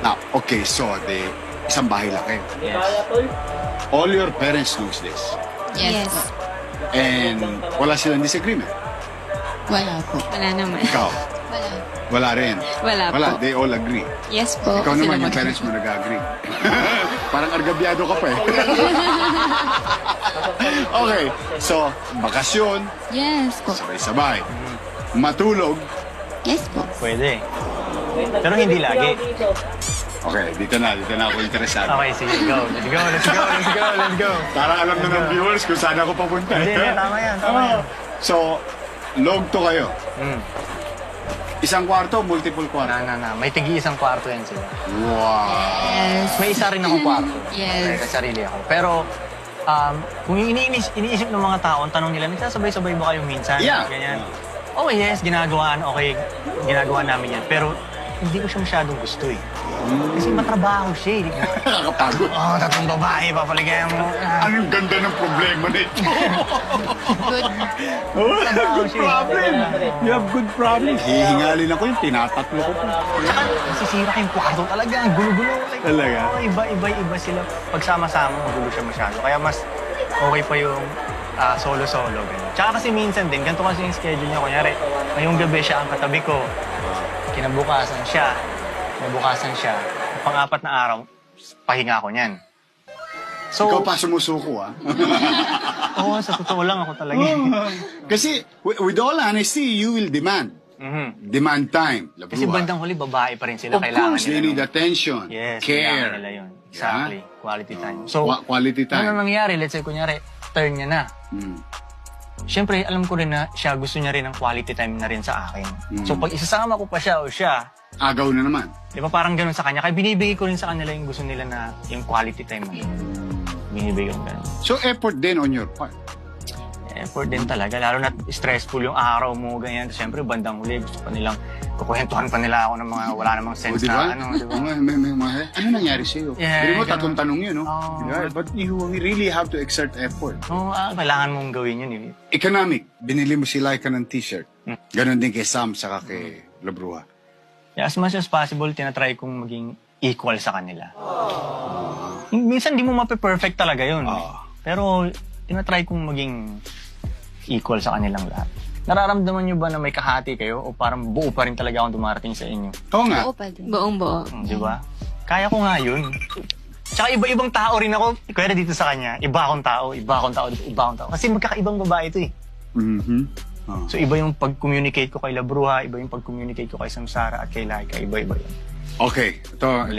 Now, okay, so isang bahay lang kayo. Yes. All your parents knows this. Yes. And wala silang disagreement. Wala po. Wala naman. Ikaw, Wala. wala rin. Wala po. Wala, they all agree. Yes po. Ikaw naman, yung Sila parents mo nag-agree. Parang argabyado ka pa eh. Okay, so, bakasyon, Yes po. sabay-sabay. Matulog, Yes po. Pwede. Pero hindi lagi. okay, dito na ako interesado. Okay, sige, go. Let's go, let's go, let's go, let's go. Para alam na ng viewers kung saan ako papunta. Hindi, tama yan, tama yan. So, log to kayo. Mm. Isang kwarto, multiple kwarto. May tigi-isang kwarto yan sila. Wow. Yes. May isa rin akong kwarto. Yes. May sarili ako. Pero, kung iniisip ng mga tao, ang tanong nila, nagsasabay-sabay ba kayo minsan? Yeah. Ganyan. Oh yes, ginagawa namin yan. Pero, hindi ko siya masyadong gusto eh. Kasi matrabaho siya eh. Nakakapagod. Oh, tatlong babae, papaligayan mo. Anong ganda ng problema nito? Good. Matrabaho siya eh. Problem. You have good problems. Hihingalin ako yung tinatatlo ko pa. Tsaka, nasisira yung kwarto talaga. Ang gulo-gulo. Like, Talaga? Oh, iba sila. Pagsama-sama, magulo siya masyado. Kaya mas okay pa yung solo-solo. Ganun. Tsaka kasi minsan din, ganito kasi yung schedule niya. Kunyari, ngayong gabi siya ang katabi ko. Kinabukasan siya. Pang-apat na araw, pahinga ko niyan. So, Ikaw pa sumusuko, ah. oo, sa totoo lang ako talaga. Kasi, with all honesty, you will demand. Mhm. Demand time. Labruha. Kasi bandang huli, babae pa rin sila. Of Kailangan course, they nila need nung- attention, Yes, care. kailangan nila yun. Exactly. Quality time. So, Quality ano time. nangyari? Let's say, kunyari, turn niya na. Mm. Siyempre, alam ko rin na siya gusto niya rin ng quality time na rin sa akin. Mm. So, pag isasama ko pa siya o siya, Agaw na naman. di ba parang ganun sa kanya? Kaya binibigay ko rin sa kanila yung gusto nila na yung quality time na yun. Binibigay ko ganun. So, effort din on your part. Effort din talaga. Lalo na stressful yung araw mo, ganyan. Siyempre, bandang huli, gusto pa nilang, kukwentuhan pa nila ako ng mga wala namang O, sense di ba? na, ano, di ba? Ano nangyari sa'yo? Yeah, Hindi mo, ganun. tatlong tanong yun, no? Oo. Yeah, but you really have to exert effort. Oo, kailangan mong gawin yun. Eh. Economic. Binili mo si Laika ng t-shirt. Ganon din kay Sam, saka kay Labruha. Yeah, as much as possible, tinatry kong maging equal sa kanila. Minsan, di mo mape-perfect talaga yun. Ah. Pero, tinatry kong maging equal sa kanilang lahat. Nararamdaman nyo ba na may kahati kayo o parang buo pa rin talaga akong dumarating sa inyo? Oo nga. Oo pa din. Buong buo. Di ba? Kaya ko nga yun. Tsaka iba-ibang tao rin ako. Kaya dito sa kanya, iba akong tao. Kasi magkakaibang babae ito eh. Mhm. Oh. So iba yung pag-communicate ko kay Labruha, iba yung pag-communicate ko kay Samsara at kay Laika. Iba-iba yun. Okay.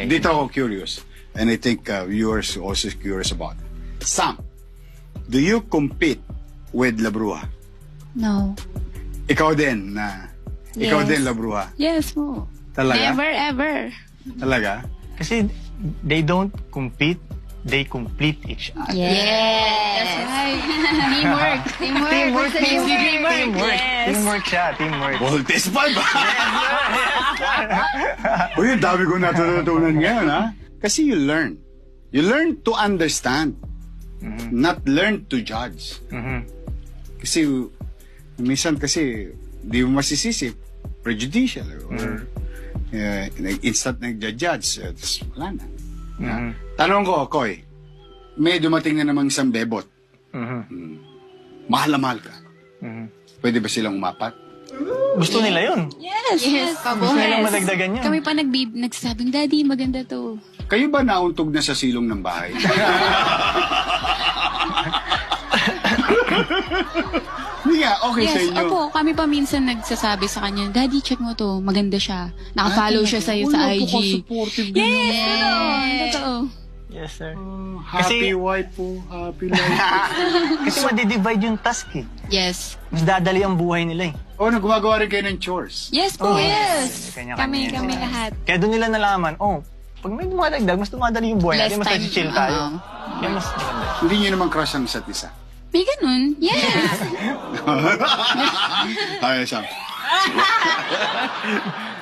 Dito ako curious. And I think viewers also curious about it. Sam, do you compete with Labruha? No. Ikaw din na... Ikaw Yes. din, Labruha. Yes po. Talaga? Never ever. Talaga? Kasi they don't compete, they complete each other. Yes. That's right. Teamwork. Teamwork. Teamwork siya, teamwork. Voltes pa ba? Uy, ang dami ko natutunan ngayon, ha? Kasi you learn. You learn to understand. Not learn to judge. Mhm. Kasi, minsan kasi, di mo masisisi. Prejudicial. Or, instant nag-judge. Wala na. Mhm. Tanong ko, Koy, may dumating na namang isang bebot. Mhm. Mahal na mahal ka. Mhm. Pwede ba silang umapat? Gusto nila yun. Yes. Yes. Gusto nilang madagdagan yun. Kami pa nagsasabing, Daddy, maganda to. Kayo ba nauntog na sa silong ng bahay? Hindi nga, okay sa Yes, inyo. opo. Kami pa minsan nagsasabi sa kanya, Daddy, check mo to. Maganda siya. Nakafollow siya sa'yo sa IG. Supportive Yes. Totoo. Yes, sir. Happy Kasi- wife po, happy life. Kasi madidivide yung task eh. Yes. Mas dadali ang buhay nila eh. Oh, gumagawa rin kayo ng chores. Yes po, yes. Kanya-kanya Kami yan. lahat. Kaya doon nila nalaman, pag may dumadagdag, mas dumadali yung buhay Less natin, mas time. nasi-chill tayo. Oo. Kaya mas maganda. Hindi nyo naman crush ang isa't isa. May ganun. Yes. Ay, siya.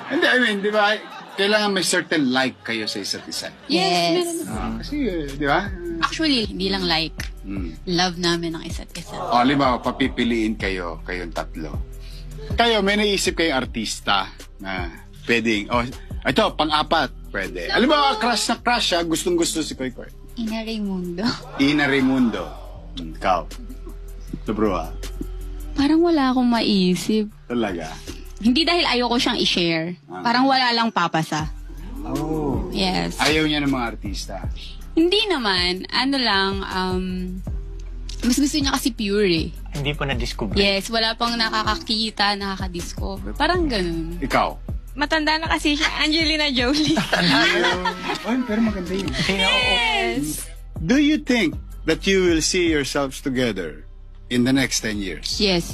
Hindi, I mean, di ba, kailangan may certain like kayo sa isa't isa. Yes. Kasi, di ba? Actually, hindi lang like. Love namin ang isa't isa. O, halimbawa, papipiliin kayo, kayong tatlo. Kayo, may naisip kayong artista na pwedeng, ito, pang-apat, pwede. Alam mo, crush na crush siya, gustong-gusto si Koy Koy. Ina Raimundo. Ina Raimundo. Ikaw. Ito bro Parang wala akong maisip. Talaga. Hindi dahil ayoko siyang i-share. Parang wala lang papasa. Oh. Yes. Ayaw niya ng mga artista. Hindi naman. Ano lang, mas gusto niya kasi pure eh. Hindi pa na-discover. Yes, wala pang nakakakita, nakaka-discover. Parang ganun. Ikaw. Matanda na kasi siya, Angelina Jolie. Ay, pero maganda yun. Yes. Do you think that you will see yourselves together in the next 10 years? Yes.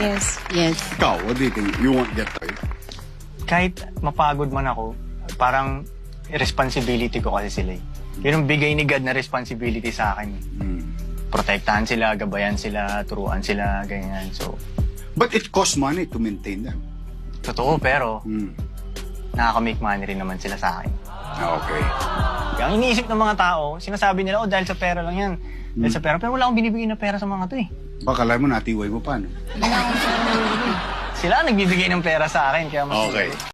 Yes. Yes. Ikaw, what do you think? You won't get to it? Kahit mapagod man ako, parang responsibility ko kasi sila eh. Yun ang bigay ni God na responsibility sa akin. Protektahan sila, gabayan sila, turuan sila, ganyan. So, But it costs money to maintain them. totoo pero nakaka-make money rin naman sila sa akin. Okay. Kaya ang iniisip ng mga tao, sinasabi nila, oh dahil sa pera lang yan. Dahil sa pera, pero wala akong binibigay na pera sa mga to eh. Baka alam mo, natiway mo pa, no? Sila ang nagbibigay ng pera sa akin. Kaya mas Okay.